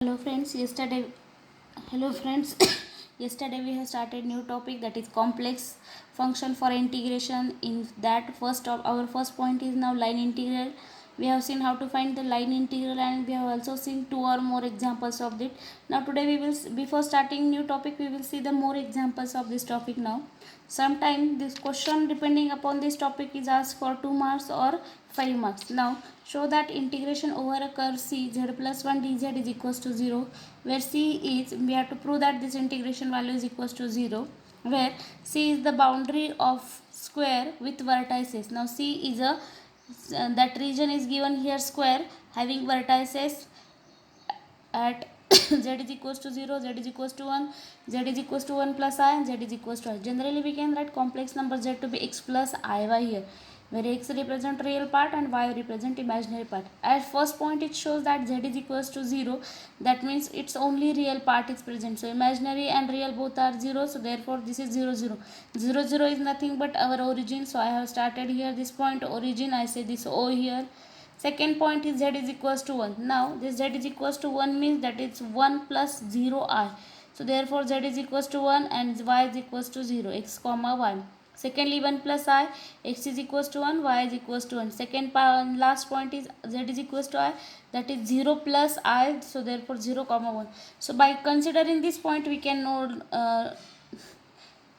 Hello friends, hello friends. Yesterday we have started new topic, that is complex function for integration. In that our first point is now line integral. We have seen how to find the line integral, and we have also seen two or more examples of it. Now today we will, before starting new topic, we will see the more examples of this topic now. Sometimes this question depending upon this topic is asked for 2 marks or 5 marks. Now show that integration over a curve C z plus 1 dz is equals to 0, where C is, we have to prove that this integration value is equals to 0, where C is the boundary of square with vertices. Now C is a, that region is given here square having vertices at z is equals to 0, z is equals to 1, z is equals to 1 plus I, and z is equals to I. Generally we can write complex number z to be x plus iy here, where x represent real part and y represent imaginary part. At first point it shows that z is equals to 0, that means its only real part is present, so imaginary and real both are 0, so therefore this is 0 0. 0 0 is nothing but our origin, so I have started here this point origin, I say this O here. Second point is z is equals to 1. Now this z is equals to 1 means that it's 1 plus 0 I. So therefore z is equals to 1 and y is equals to 0, x comma y. Secondly 1 plus I, x is equals to 1, y is equals to 1. Second last point is z is equals to I, that is 0 plus I, so therefore 0 comma 1. So by considering this point we can know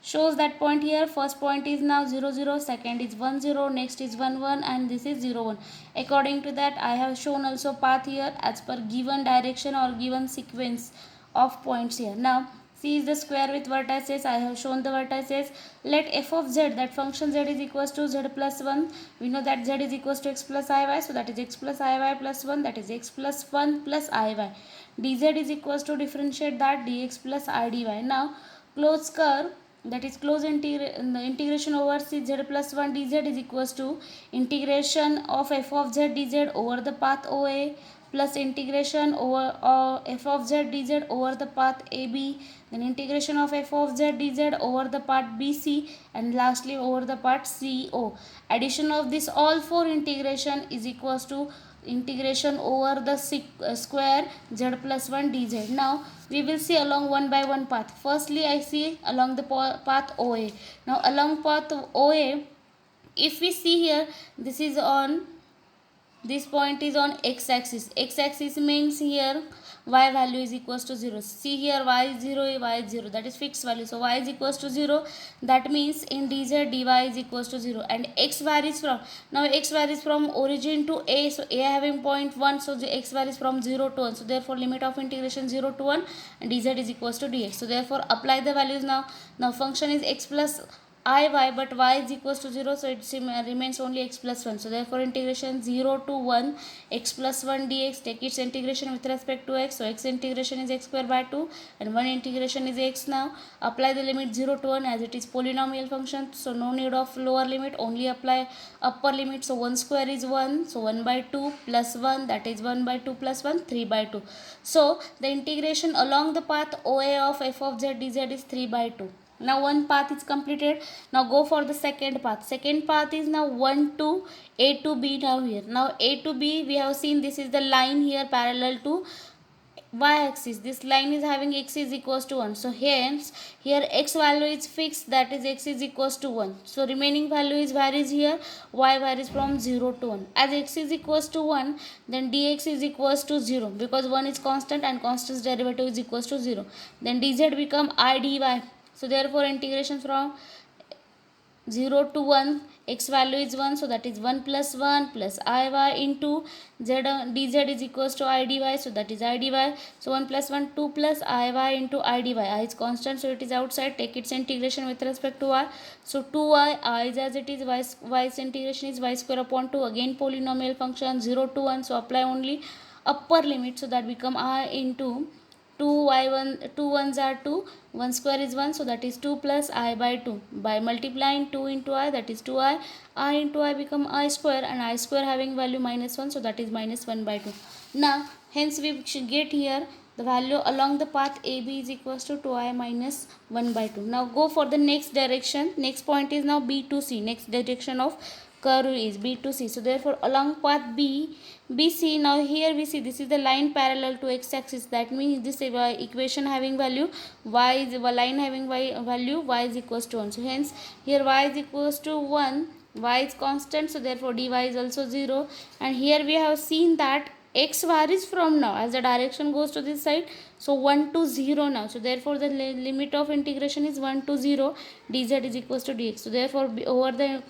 shows that point here. First point is now 0 0, second is 1 0, next is 1 1, and this is 0 1. According to that I have shown also path here as per given direction or given sequence of points here. Now C is the square with vertices, I have shown the vertices. Let f of z, that function z is equals to z plus 1, we know that z is equals to x plus iy, so that is x plus iy plus 1, that is x plus 1 plus iy. Dz is equals to, differentiate that, dx plus idy. Now closed curve, that is close the integration over c z plus 1 dz is equals to integration of f of z dz over the path OA plus integration over f of z dz over the path AB, then integration of f of z dz over the part BC, and lastly over the part CO. Addition of this all four integration is equals to integration over the square z plus 1 dz. Now we will see along one by one path. Firstly I see along the path OA. Now along path OA, if we see here, this is on, this point is on x-axis. X-axis means here y value is equals to 0. See here y is 0, y is 0, that is fixed value. So y is equals to 0, that means in dz dy is equals to 0, and x varies from, now x varies from origin to A, so A having point 1, so the x varies from 0 to 1, so therefore limit of integration 0 to 1 and dz is equals to dx. So therefore apply the values now. Now function is x plus iy, but y is equals to 0, so it remains only x plus 1. So therefore integration 0 to 1 x plus 1 dx, take its integration with respect to x, so x integration is x square by 2 and 1 integration is x. Now apply the limit 0 to 1, as it is polynomial function, so no need of lower limit, only apply upper limit. So 1 square is 1, so 1 by 2 plus 1, that is 1 by 2 plus 1, 3 by 2. So the integration along the path OA of f of z dz is 3 by 2. Now one path is completed. Now go for the second path. Second path is now 1 to A to B now here. Now A to B, we have seen this is the line here parallel to y-axis. This line is having x is equals to 1. So hence here x value is fixed, that is x is equals to 1. So remaining value is varies here, y varies from 0 to 1. As x is equals to 1, then dx is equals to 0, because 1 is constant and constant's derivative is equals to 0. Then dz become I dy. So therefore integration from 0 to 1, x value is 1, so that is 1 plus iy into z dz is equals to I dy, so that is I dy. So 1 plus 1, 2 plus iy into I dy. I is constant, so it is outside, take its integration with respect to y. So 2y, I is as it is, y's integration is y square upon 2, again polynomial function 0 to 1, so apply only upper limit, so that become I into 2y1, 2 ones are 2, 1 square is 1, so that is 2 plus I by 2. By multiplying 2 into I, that is 2i, I into I become I square, and I square having value minus 1, so that is minus 1 by 2. Now hence we should get here the value along the path AB is equals to 2i minus 1 by 2. Now go for the next direction. Next point is now B to C. Next direction of curve is B to C. So therefore along path B, BC. Now here we see this is the line parallel to x-axis. That means this equation having value y is line having value y is equals to 1. So hence here y is equals to 1. Y is constant, so therefore dy is also 0. And here we have seen that x varies from now as the direction goes to this side, so 1 to 0 now. So therefore the limit of integration is 1 to 0, dz is equals to dx. So therefore over the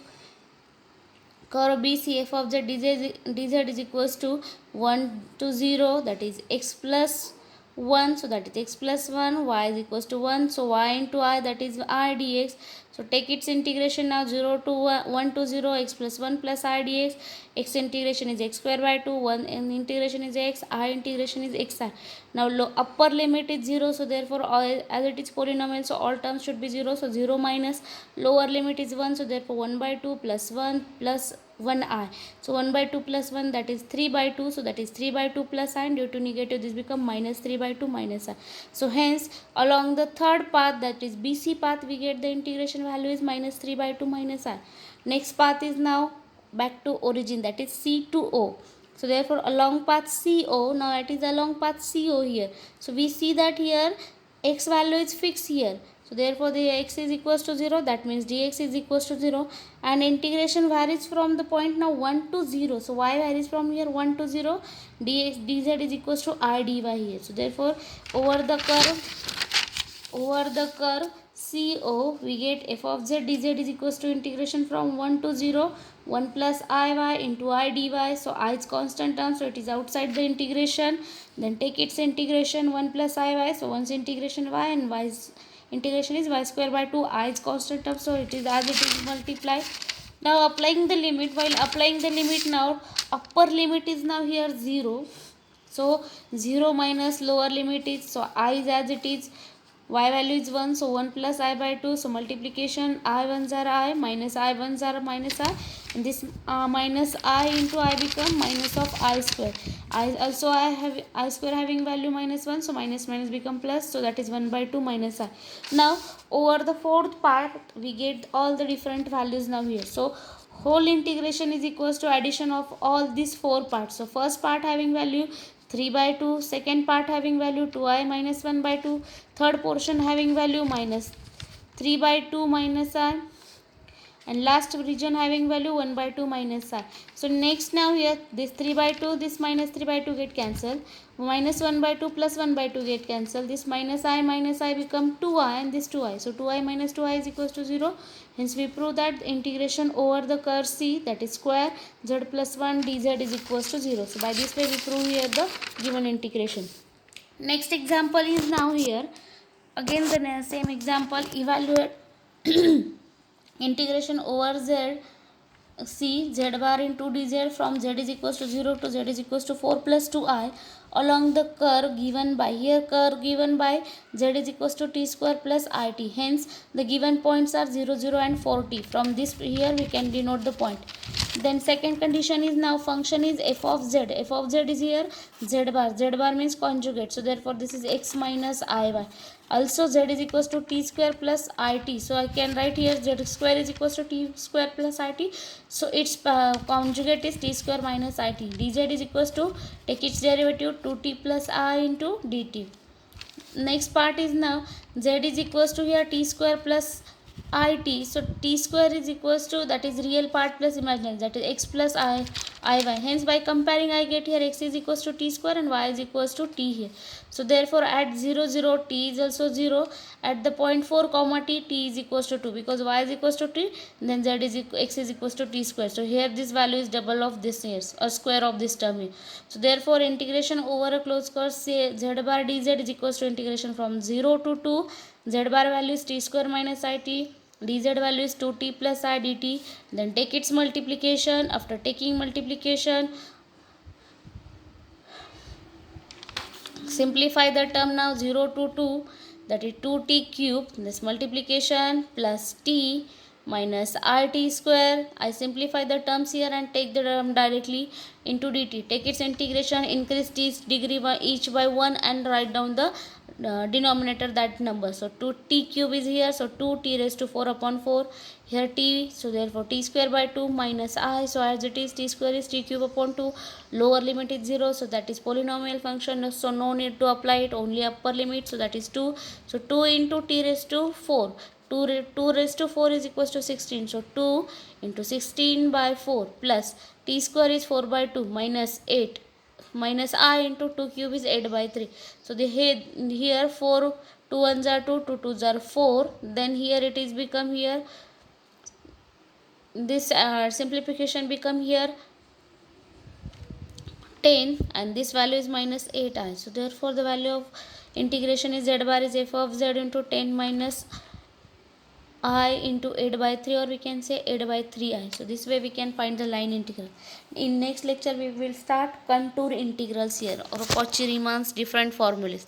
curve BC, f of z dz is equals to 1 to 0, that is x plus 1, so that is x plus 1, y is equals to 1, so y into I, that is I dx. So take its integration now, 0 to 1 to 0, x plus 1 plus I dx. X integration is x square by 2, 1 integration is x, I integration is xi. Now upper limit is 0, so therefore as it is polynomial, so all terms should be 0, so 0 minus lower limit is 1, so therefore 1 by 2 plus 1 plus 1i. So 1 by 2 plus 1, that is 3 by 2, so that is 3 by 2 plus I, and due to negative this become minus 3 by 2 minus I. So hence along the third path, that is BC path, we get the integration value is minus 3 by 2 minus I. Next path is now back to origin, that is C to O. So therefore along path CO, now it is along path CO here. So we see that here x value is fixed here. So therefore the x is equals to 0, that means dx is equals to 0, and integration varies from the point now 1 to 0. So y varies from here 1 to 0, dz is equals to I dy here. So therefore over the curve CO, we get f of z dz is equals to integration from 1 to 0, 1 plus iy into I dy. So I is constant term, so it is outside the integration. Then take its integration, 1 plus iy, so 1's integration y, and y's integration is y square by 2. I is constant term, so it is as it is multiplied. Now applying the limit, while applying the limit now, upper limit is now here 0. So 0 minus lower limit is, so I is as it is, y value is 1, so 1 plus I by 2, so multiplication I 1s are I, minus I 1s are minus I, and this minus I into I become minus of I square. I also I have I square having value minus 1, so minus minus become plus, so that is 1 by 2 minus I. Now over the fourth part we get all the different values now here. So whole integration is equals to addition of all these four parts. So first part having value 3 by 2, second part having value 2i minus 1 by 2, third portion having value minus 3 by 2 minus I, and last region having value 1 by 2 minus I. So next now here this 3 by 2, this minus 3 by 2 get cancelled, minus 1 by 2 plus 1 by 2 get cancelled, this minus I become 2i, and this 2i. So 2i minus 2i is equals to 0. Hence we prove that the integration over the curve C, that is square z plus 1 dz is equals to 0. So by this way we prove here the given integration. Next example is now here. Again the same example, evaluate integration over z C z bar into dz from z is equals to 0 to z is equals to 4 plus 2i along the curve given by, here curve given by z is equals to t square plus it. Hence the given points are 0, 0 and 40. From this here we can denote the point. Then second condition is now function is f of z. F of z is here z bar. Z bar means conjugate. So therefore this is x minus iy. Also z is equals to t square plus it. So I can write here z square is equals to t square plus it. So its conjugate is t square minus it. dz is equals to, take its derivative, 2t plus I into dt. Next part is now z is equals to here t square plus it. So t square is equals to, that is real part plus imaginary, that is x plus iy. Hence by comparing I get here x is equals to t square and y is equals to t here. So therefore at 0 0 t is also 0. At the point 4 comma t, t is equals to 2, because y is equals to t, then z is x is equals to t square. So here this value is double of this here, or square of this term here. So therefore integration over a closed curve, say z bar dz is equals to integration from 0 to 2, z bar value is t square minus it, dz value is 2t plus I dt. Then take its multiplication. After taking multiplication, simplify the term now, 0 to 2, that is 2t cube, this multiplication plus t minus rt square. I simplify the terms here and take the term directly into dt. Take its integration, increase t degree by each by 1 and write down the denominator that number. So 2t cube is here, so 2t raised to 4 upon 4, here t, so therefore t square by 2 minus I, so as it is t square is t cube upon 2, lower limit is 0, so that is polynomial function, so no need to apply it, only upper limit, so that is 2, so 2 into t raised to 4, 2 raised to 4 is equals to 16, so 2 into 16 by 4 plus t square is 4 by 2 minus 8 minus I into 2 cube is 8 by 3. So the here 4 2 1s are 2, 2 2s are 4, then here it is become here this simplification become here 10 and this value is minus 8i. So therefore the value of integration is z bar is f of z into 10 minus I into 8 by 3, or we can say 8 by 3i. So this way we can find the line integral. In next lecture we will start contour integrals here, or Cauchy-Riemann's different formulas.